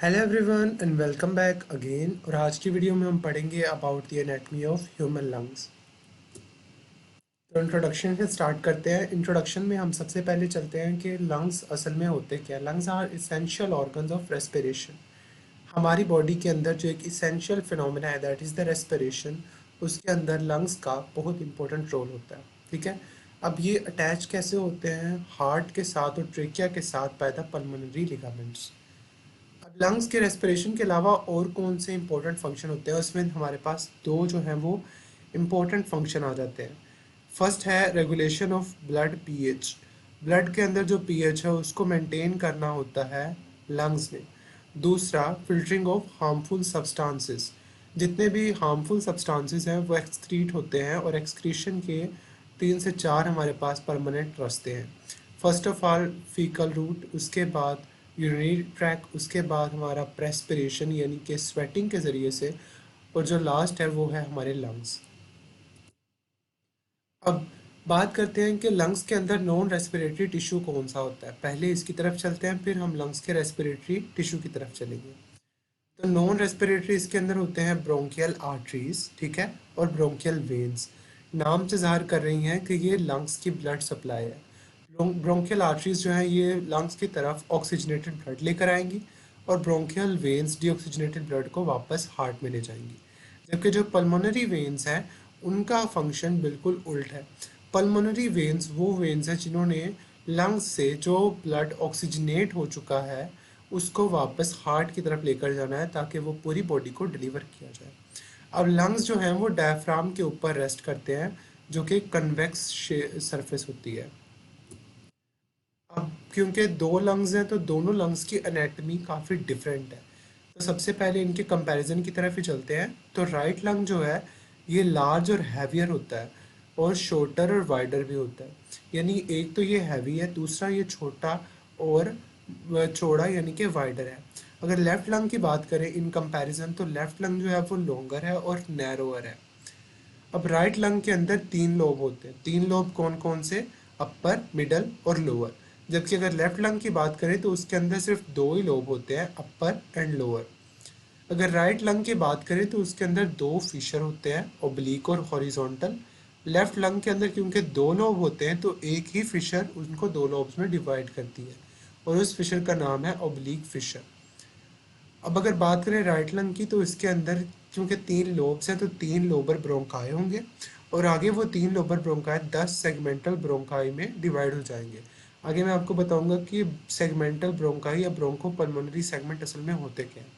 Hello everyone and welcome back again. और आज की वीडियो में हम पढ़ेंगे about the anatomy of human lungs. तो इंट्रोडक्शन से स्टार्ट करते हैं। इंट्रोडक्शन में हम सबसे पहले चलते हैं कि लंग्स असल में होते क्या। Lungs are essential organs of respiration. हमारी बॉडी के अंदर जो एक इसेंशियल फिनोमेना है दैट इज़ द रेस्पिरेशन, उसके अंदर लंग्स का बहुत इंपॉर्टेंट रोल होता है। ठीक है, अब ये अटैच कैसे होते हैं हार्ट के साथ और ट्रेकिया के साथ बाय द पल्मोनरी लिगामेंट्स। अब लंग्स के रेस्पिरेशन के अलावा और कौन से इंपॉर्टेंट फंक्शन होते हैं, उसमें हमारे पास दो जो हैं वो इम्पोर्टेंट फंक्शन आ जाते हैं। फर्स्ट है regulation of blood pH. Blood के अंदर जो पीएच है उसको मेंटेन करना होता है लंग्स ने। दूसरा फिल्टरिंग ऑफ हार्मफुल सब्सटेंसेस। जितने भी हार्मफुल सब्सटेंसेस हैं वो एक्सक्रीट होते हैं और एक्सक्रीशन के 3 से 4 हमारे पास परमानेंट रास्ते हैं। First of all fecal route, उसके बाद यूरिनरी ट्रैक, उसके बाद हमारा प्रेस्पिरेशन यानी कि स्वेटिंग के ज़रिए से, और जो लास्ट है वो है हमारे लंग्स। अब बात करते हैं कि लंग्स के अंदर नॉन रेस्पिरेटरी टिश्यू कौन सा होता है। पहले इसकी तरफ चलते हैं, फिर हम लंग्स के रेस्पिरेटरी टिश्यू की तरफ चलेंगे। तो नॉन रेस्पिरेटरी इसके अंदर होते हैं ब्रोंकियल आर्टरीज, ठीक है, और ब्रोंकियल वेन्स। नाम से ज़ाहिर कर रही हैं कि ये लंग्स की ब्लड सप्लाई है। ब्रोंकियल आर्टरीज जो है ये लंग्स की तरफ ऑक्सीजनेटेड ब्लड लेकर आएंगी और ब्रोंकियल वेन्स डीऑक्सीजनेटेड ब्लड को वापस हार्ट में ले जाएंगी। जबकि जो पल्मोनरी वेन्स हैं उनका फंक्शन बिल्कुल उल्ट है। पल्मोनरी वेन्स वो वेन्स हैं जिन्होंने लंग्स से जो ब्लड ऑक्सीजनेट हो चुका है उसको वापस हार्ट की तरफ लेकर जाना है ताकि वो पूरी बॉडी को डिलीवर किया जाए। अब लंग्स जो हैं वो डायफ्राम के ऊपर रेस्ट करते हैं जो कि कन्वेक्स सरफेस होती है। अब क्योंकि दो लंग्स हैं तो दोनों लंग्स की एनाटॉमी काफ़ी डिफरेंट है। तो सबसे पहले इनके कंपैरिजन की तरफ ही चलते हैं। तो राइट लंग जो है ये लार्ज और हैवियर होता है और शॉर्टर और वाइडर भी होता है। यानी एक तो ये हैवी है, दूसरा ये छोटा और चौड़ा यानी कि वाइडर है। अगर लेफ्ट लंग की बात करें इन कंपैरिजन तो लेफ्ट लंग जो है वो लॉन्गर है और नैरोअर है। अब राइट लंग के अंदर 3 लोब होते हैं। 3 लोब कौन कौन से? अपर, मिडल और लोअर। जबकि अगर लेफ्ट लंग की बात करें तो उसके अंदर सिर्फ 2 ही लोब होते हैं, अपर एंड लोअर। अगर राइट लंग की बात करें तो उसके अंदर 2 फिशर होते हैं, ओब्लिक और हॉरिजॉन्टल। लेफ्ट लंग के अंदर क्योंकि 2 लोब होते हैं तो एक ही फिशर उनको 2 लोब्स में डिवाइड करती है और उस फिशर का नाम है ओब्लिक फिशर। अब अगर बात करें राइट लंग की तो इसके अंदर क्योंकि 3 लोब्स हैं तो 3 लोबर ब्रोंकाई होंगे और आगे वो 3 लोबर ब्रोंकाई 10 सेगमेंटल ब्रोंकाई में डिवाइड हो जाएंगे। आगे मैं आपको बताऊंगा कि सेगमेंटल ब्रोंकाई या ब्रोंको पल्मोनरी सेगमेंट असल में होते क्या हैं।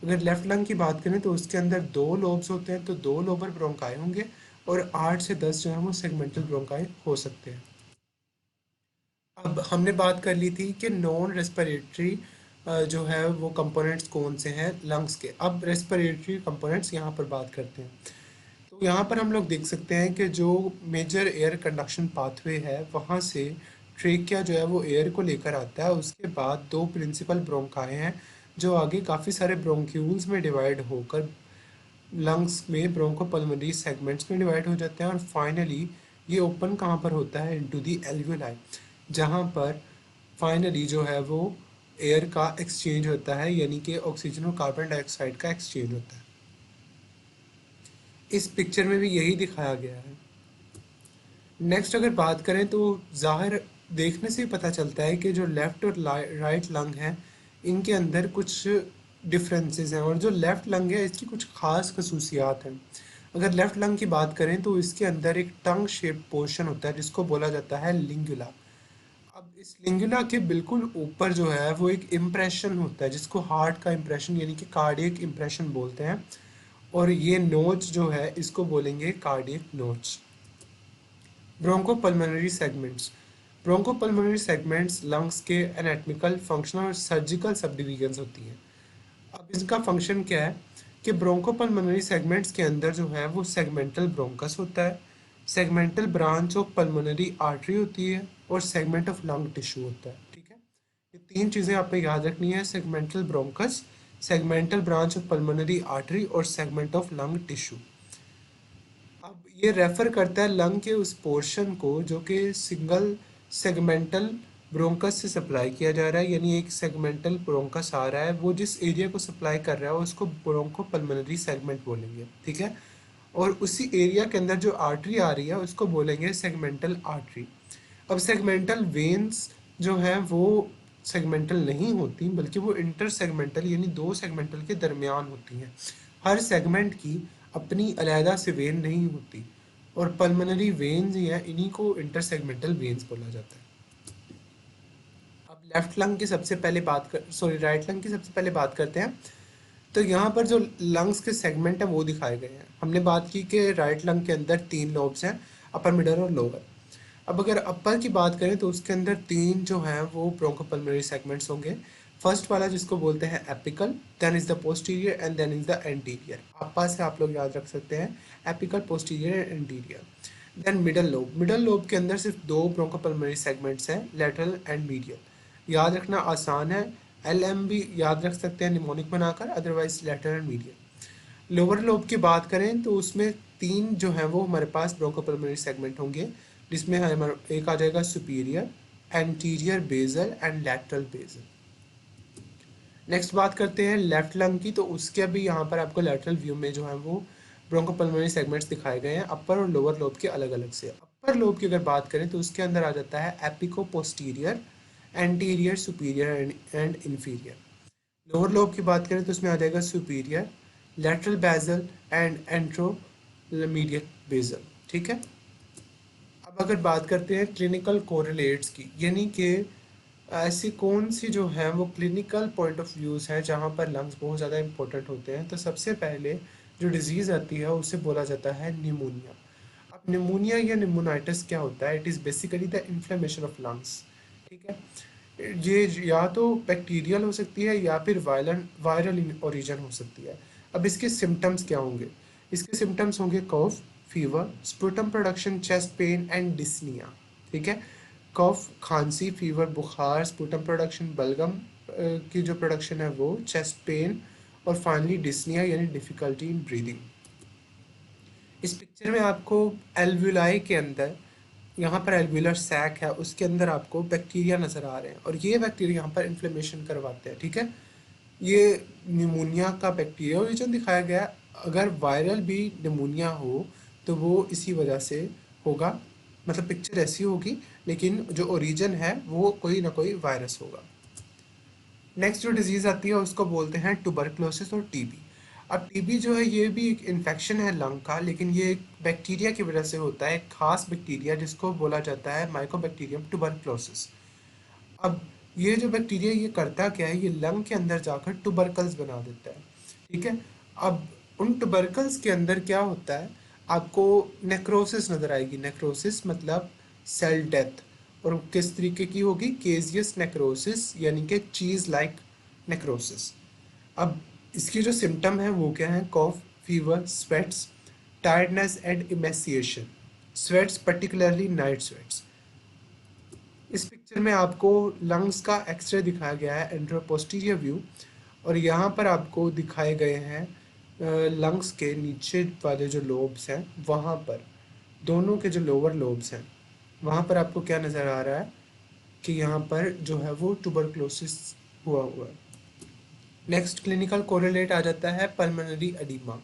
अगर लेफ्ट लंग की बात करें तो उसके अंदर 2 लोब्स होते हैं तो 2 लोबर ब्रोंकाई होंगे और 8 से 10 जो है वो सेगमेंटल ब्रोंकाई हो सकते हैं। अब हमने बात कर ली थी कि नॉन रेस्पिरेटरी जो है वो कंपोनेंट्स कौन से हैं लंग्स के। अब रेस्पिरेटरी कंपोनेंट्स यहाँ पर बात करते हैं। तो यहाँ पर हम लोग देख सकते हैं कि जो मेजर एयर कंडक्शन पाथवे है वहाँ से ट्रेकिया जो है वो एयर को लेकर आता है। उसके बाद 2 प्रिंसिपल ब्रोंकाई हैं जो आगे काफ़ी सारे ब्रोंक्यूल्स में डिवाइड होकर लंग्स में ब्रोंकोपल्मोनरी सेगमेंट्स में डिवाइड हो जाते हैं और फाइनली ये ओपन कहाँ पर होता है? इनटू दी एल्वियोलाई, जहाँ पर फाइनली जो है वो एयर का एक्सचेंज होता है यानी कि ऑक्सीजन और कार्बन डाइऑक्साइड का एक्सचेंज होता है। इस पिक्चर में भी यही दिखाया गया है। नेक्स्ट अगर बात करें तो ज़ाहिर देखने से ही पता चलता है कि जो लेफ़्ट और राइट लंग हैं इनके अंदर कुछ डिफरेंसेस हैं और जो लेफ़्ट लंग है इसकी कुछ ख़ास खसूसियात हैं। अगर लेफ़्ट लंग की बात करें तो इसके अंदर एक टंग शेप पोर्शन होता है जिसको बोला जाता है लिंगुला। अब इस लिंगुला के बिल्कुल ऊपर जो है वो एक इम्प्रेशन होता है जिसको हार्ट का इम्प्रेशन यानी कि कार्डियक इम्प्रेशन बोलते हैं और ये नोच जो है इसको बोलेंगे कार्डियक नोच। Bronchopulmonary segments. Bronchopulmonary segments lungs के एनाटॉमिकल, फंक्शनल और सर्जिकल सब डिवीजन्स होती हैं। अब इसका फंक्शन क्या है कि ब्रोंकोपल्मोनरी सेगमेंट्स के अंदर जो है वो सेगमेंटल ब्रोंकस होता है, segmental branch of pulmonary artery होती है और सेगमेंट ऑफ लंग टिश्यू होता है। ठीक है, ये 3 चीज़ें आपको याद रखनी है, segmental bronchus, segmental branch of pulmonary artery और सेगमेंट ऑफ लंग टिश्यू। अब ये रेफर करता है लंग के उस पोर्शन को जो कि सिंगल सेगमेंटल ब्रोंकस से सप्लाई किया जा रहा है, यानी एक सेगमेंटल ब्रोंकस आ रहा है, वो जिस एरिया को सप्लाई कर रहा है उसको ब्रोंकोपल्मोनरी सेगमेंट बोलेंगे, ठीक है। और उसी एरिया के अंदर जो आर्टरी आ रही है उसको बोलेंगे सेगमेंटल आर्टरी। अब सेगमेंटल वेन्स जो हैं वो सेगमेंटल नहीं होती, बल्कि वो इंटर सेगमेंटल यानी दो सेगमेंटल के दरमियान होती हैं। हर सेगमेंट की अपनी अलहदा से वेन नहीं होती, और पल्मोनरी वेन्स ही हैं, इन्हीं को इंटर सेगमेंटल वेन्स बोला जाता है। अब लेफ्ट लंग की सबसे पहले राइट लंग की सबसे पहले बात करते हैं। तो यहाँ पर जो लंग्स के सेगमेंट हैं वो दिखाए गए हैं। हमने बात की कि राइट लंग के अंदर 3 लोब्स हैं, अपर, मिडल और लोअर। अब अगर अपर की बात करें तो उसके अंदर 3 जो हैं वो ब्रोंकोपल्मोनरी सेगमेंट्स होंगे। फर्स्ट वाला जिसको बोलते हैं apical, then is the posterior and then is the anterior. आपा से आप लोग याद रख सकते हैं apical, posterior and anterior. Then middle lobe, middle lobe के अंदर सिर्फ 2 ब्रोंकोपल्मोनरी सेगमेंट्स हैं, लेटरल एंड मीडियल। याद रखना आसान है, LM भी याद रख सकते हैं निमोनिक बनाकर, otherwise lateral and medial. Lower lobe की बात करें तो उसमें 3 जो हैं वो हमारे पास ब्रोंकोपल्मोनरी सेगमेंट होंगे, जिसमें हमारा एक आ जाएगा superior, anterior basal and lateral basal. Next बात करते हैं लेफ्ट लंग की, तो उसके भी यहाँ पर आपको लेटरल व्यू में जो है वो ब्रोंकोपल्मोनरी सेगमेंट्स दिखाए गए हैं, अपर और लोअर लोब के अलग अलग से। अपर लोब की अगर बात करें तो उसके अंदर आ जाता है apicoposterior, anterior, superior and inferior. Lower lobe की बात करें तो उसमें आ जाएगा superior, lateral basal and anteromedial basal, ठीक है। अब अगर बात करते हैं क्लिनिकल कोरिलेट्स की, यानी कि ऐसी कौन सी जो है वो क्लिनिकल पॉइंट ऑफ व्यूज़ हैं जहाँ पर लंग्स बहुत ज़्यादा इंपॉर्टेंट होते हैं, तो सबसे पहले जो डिजीज़ आती है उसे बोला जाता है निमोनिया। अब निमोनिया या निमोनाइटिस क्या होता है? It is basically the inflammation of lungs, ठीक है। ये या तो बैक्टीरियल हो सकती है या फिर वायरल इन ओरिजिन हो सकती है। अब इसके सिम्टम्स क्या होंगे? इसके सिम्टम्स होंगे cough, fever, sputum production, chest pain and dyspnoea, ठीक है। कफ, खांसी, फीवर, बुखार, स्पुटम प्रोडक्शन, बलगम की जो प्रोडक्शन है वो, चेस्ट पेन, और फाइनली डिस्निया यानी डिफ़िकल्टी इन ब्रीदिंग। इस पिक्चर में आपको एल्वुलाई के अंदर, यहाँ पर एल्वुलर सैक है, उसके अंदर आपको बैक्टीरिया नज़र आ रहे हैं, और ये बैक्टीरिया यहाँ पर इन्फ्लेमेशन करवाते हैं, ठीक है। ये निमोनिया का बैक्टीरिया ओरिजिन दिखाया गया। अगर वायरल भी निमोनिया हो तो वो इसी वजह से होगा, मतलब पिक्चर ऐसी होगी, लेकिन जो ओरिजिन है वो कोई ना कोई वायरस होगा। नेक्स्ट जो डिजीज़ आती है उसको बोलते हैं ट्यूबरक्लोसिस और टीबी। अब टीबी जो है ये भी एक इन्फेक्शन है लंग का, लेकिन ये एक बैक्टीरिया की वजह से होता है, एक खास बैक्टीरिया जिसको बोला जाता है माइकोबैक्टीरियम ट्यूबरक्लोसिस। अब ये जो बैक्टीरिया ये करता क्या है, ये लंग के अंदर जाकर ट्यूबरकल्स बना देता है, ठीक है। अब उन ट्यूबरकल्स के अंदर क्या होता है, आपको नेक्रोसिस नज़र आएगी। नेक्रोसिस मतलब सेल डेथ, और किस तरीके की होगी, केजियस नेक्रोसिस, यानी कि चीज़ लाइक नेक्रोसिस। अब इसकी जो सिम्टम है वो क्या है, cough, fever, sweats, tiredness and emaciation. Sweats particularly night sweats. इस पिक्चर में आपको लंग्स का एक्सरे दिखाया गया है, एंट्रोपोस्टीरियर व्यू, और यहाँ पर आपको दिखाए गए हैं लंग्स के नीचे वाले जो लोब्स हैं, वहाँ पर दोनों के जो लोअर लोब्स हैं वहाँ पर आपको क्या नज़र आ रहा है कि यहाँ पर जो है वो ट्यूबरक्लोसिस हुआ है। नेक्स्ट क्लिनिकल कोरिलेट आ जाता है पल्मोनरी एडीमा।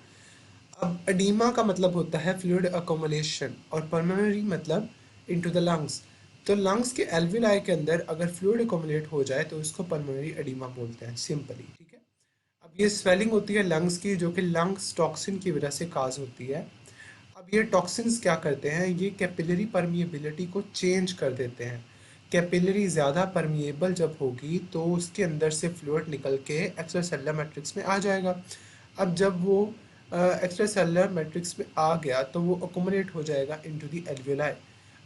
अब एडीमा का मतलब होता है फ्लूइड अकोमोलेशन, और पल्मोनरी मतलब इनटू द लंग्स। तो लंग्स के एल्विलाई के अंदर अगर फ्लूइड अकोमोलेट हो जाए तो उसको पल्मोनरी एडीमा बोलते हैं सिंपली, ठीक है। अब ये स्वेलिंग होती है लंग्स की, जो कि लंग्स टॉक्सिन की वजह से काज होती है। अब ये टॉक्सिन्स क्या करते हैं, ये कैपिलरी परमिएबिलिटी को चेंज कर देते हैं। कैपिलरी ज़्यादा परमिएबल जब होगी तो उसके अंदर से फ्लूइड निकल के एक्स्ट्रासेलुलर मैट्रिक्स में आ जाएगा। अब जब वो एक्स्ट्रासेलुलर मैट्रिक्स में आ गया तो वो अकोमोडेट हो जाएगा इनटू द एल्वेलाई।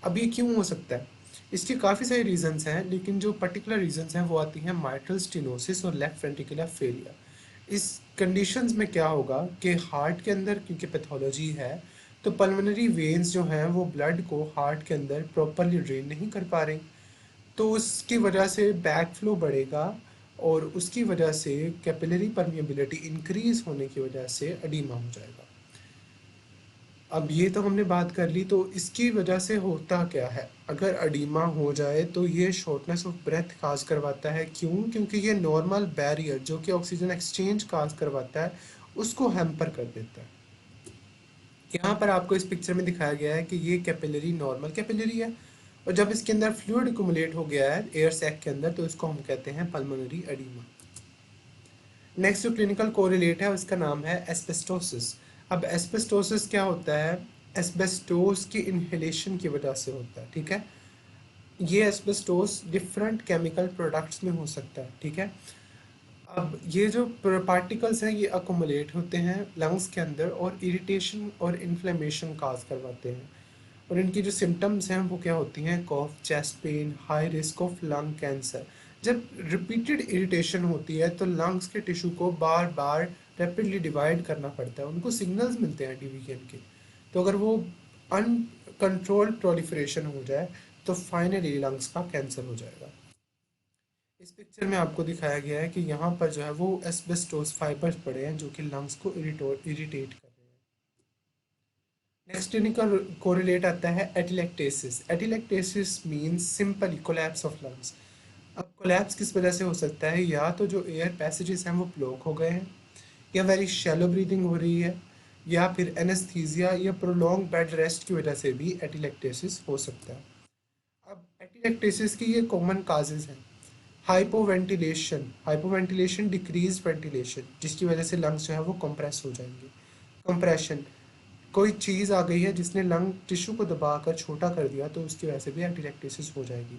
अब ये क्यों हो सकता है? इसके काफ़ी सारे रीजंस हैं, लेकिन जो पर्टिकुलर रीजंस हैं वो आती हैं माइट्रल स्टेनोसिस और लेफ्ट वेंट्रिकुलर फेलियर। इस कंडीशंस में क्या होगा कि हार्ट के अंदर क्योंकि पैथोलॉजी है, तो पल्मोनरी वेन्स जो हैं वो ब्लड को हार्ट के अंदर प्रॉपरली ड्रेन नहीं कर पा रही, तो उसकी वजह से बैक फ्लो बढ़ेगा, और उसकी वजह से कैपिलरी परमिएबिलिटी इंक्रीज होने की वजह से एडीमा हो जाएगा। अब ये तो हमने बात कर ली, तो इसकी वजह से होता क्या है? अगर अडीमा हो जाए तो ये शॉर्टनेस ऑफ ब्रेथ काज करवाता है। क्यों? क्योंकि ये नॉर्मल बैरियर जो कि ऑक्सीजन एक्सचेंज काज करवाता है, उसको हैम्पर कर देता है। यहाँ पर आपको इस पिक्चर में दिखाया गया है कि ये कैपिलरी नॉर्मल कैपिलरी है, और जब इसके अंदर फ्लूइड एक्युमुलेट हो गया है एयर सैक के अंदर, तो इसको हम कहते हैं पल्मोनरी एडिमा। नेक्स्ट जो क्लिनिकल कोरिलेट है उसका नाम है एस्बेस्टोसिस। अब एस्बेस्टोसिस क्या होता है? एस्बेस्टोस की इनहेलेशन की वजह से होता है, ठीक है। ये एस्बेस्टोस डिफरेंट केमिकल प्रोडक्ट्स में हो सकता है, ठीक है। अब ये जो पार्टिकल्स हैं ये अकोमुलेट होते हैं लंग्स के अंदर और इरिटेशन और इन्फ्लेमेशन काज करवाते हैं, और इनकी जो सिम्टम्स हैं वो क्या होती हैं? Cough, chest pain, high risk of lung cancer. जब रिपीटेड इरिटेशन होती है तो लंग्स के टिश्यू को बार बार रैपिडली डिवाइड करना पड़ता है, उनको सिग्नल्स मिलते हैं डिवीजन के। तो अगर वो अनकंट्रोल्ड प्रोलिफरेशन हो जाए तो फाइनली लंग्स का कैंसर हो जाएगा। इस पिक्चर में आपको दिखाया गया है कि यहाँ पर जो है वो एस्बेस्टोस फाइबर्स पड़े हैं जो कि लंग्स को इरिटेट कर रहे हैं। नेक्स्ट क्लिनिकल कोरिलेट आता है atelectasis. Atelectasis means simply collapse of lungs. अब कोलैप्स किस वजह से हो सकता है? या तो जो एयर पैसेजेस हैं वो ब्लॉक हो गए हैं, या वेरी शैलो ब्रीदिंग हो रही है, या फिर एनेस्थीसिया या प्रोलॉन्ग बेड रेस्ट की वजह से भी एटिलेक्टेसिस हो सकता है। अब एटिलेक्टेसिस की ये कॉमन काजेज हैं। हाइपोवेंटिलेशन डिक्रीज वेंटिलेशन, जिसकी वजह से लंग्स जो है वो कंप्रेस हो जाएंगे। कंप्रेशन, कोई चीज़ आ गई है जिसने लंग टिश्यू को दबाकर छोटा कर दिया, तो उसकी वजह से भी एटिलेक्टेसिस हो जाएगी।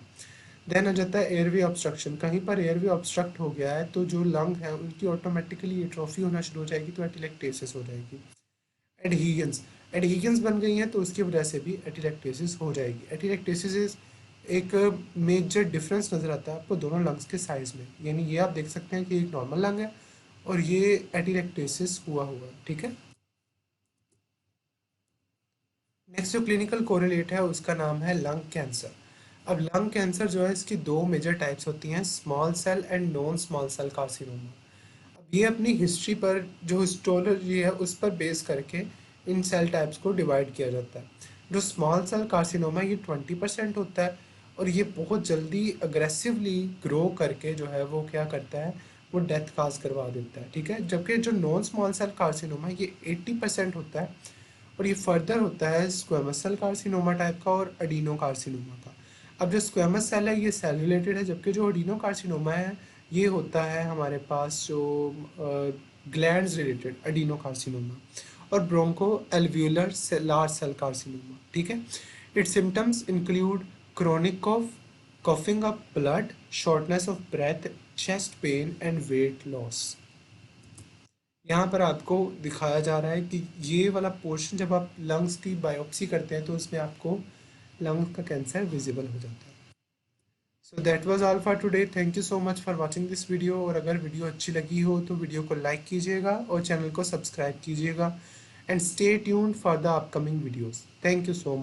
देन आ जाता है एयरवे ऑब्स्ट्रक्शन। कहीं पर एयरवे ऑब्स्ट्रक्ट हो गया है तो जो लंग है उनकी ऑटोमेटिकली एट्रोफी होना शुरू हो जाएगी, तो एटिलेक्टेसिस हो जाएगी। एडहीगन्स, एडहीगन्स बन गई हैं तो उसकी वजह से भी एटिलेक्टेसिस हो जाएगी। एटिलेक्टेसिस एक मेजर डिफरेंस नज़र आता है आपको दोनों लंग्स के साइज़ में, यानी ये आप देख सकते हैं कि एक नॉर्मल लंग है और ये एटिलेक्टेसिस हुआ है, ठीक है। नेक्स्ट जो क्लिनिकल कोरिलेट है उसका नाम है लंग कैंसर। अब लंग कैंसर जो है इसकी दो मेजर टाइप्स होती हैं, small cell and non small cell carcinoma. अब ये अपनी हिस्ट्री पर, जो हिस्टोलॉजी है उस पर बेस करके इन सेल टाइप्स को डिवाइड किया जाता है। जो स्मॉल सेल कार्सिनोमा ये 20% होता है, और ये बहुत जल्दी अग्रेसिवली ग्रो करके जो है वो क्या करता है, वो डेथ काज करवा देता है, ठीक है। जबकि जो नॉन स्मॉल सेल कार्सिनोमा ये 80% होता है, और ये फर्दर होता है स्क्वेमस सेल कार्सिनोमा टाइप का और अडीनो कार्सिनोमा का। अब जो स्क्वेमस सेल है ये सेल रिलेटेड है, जबकि जो अडीनो कार्सिनोमा है ये होता है हमारे पास जो ग्लैंड्स रिलेटेड अडीनो कार्सिनोमा, और bronchoalveolar large cell carcinoma, ठीक है। Its symptoms include chronic cough, coughing up blood, shortness of breath, chest pain and weight loss. यहाँ पर आपको दिखाया जा रहा है कि ये वाला पोर्शन जब आप लंग्स की बायोप्सी करते हैं तो उसमें आपको लंग्स का कैंसर विजिबल हो जाता है। So that was all for today. Thank you so much for watching this video, और अगर वीडियो अच्छी लगी हो तो वीडियो को लाइक कीजिएगा और चैनल को सब्सक्राइब कीजिएगा, and stay tuned for the upcoming videos. Thank you so much.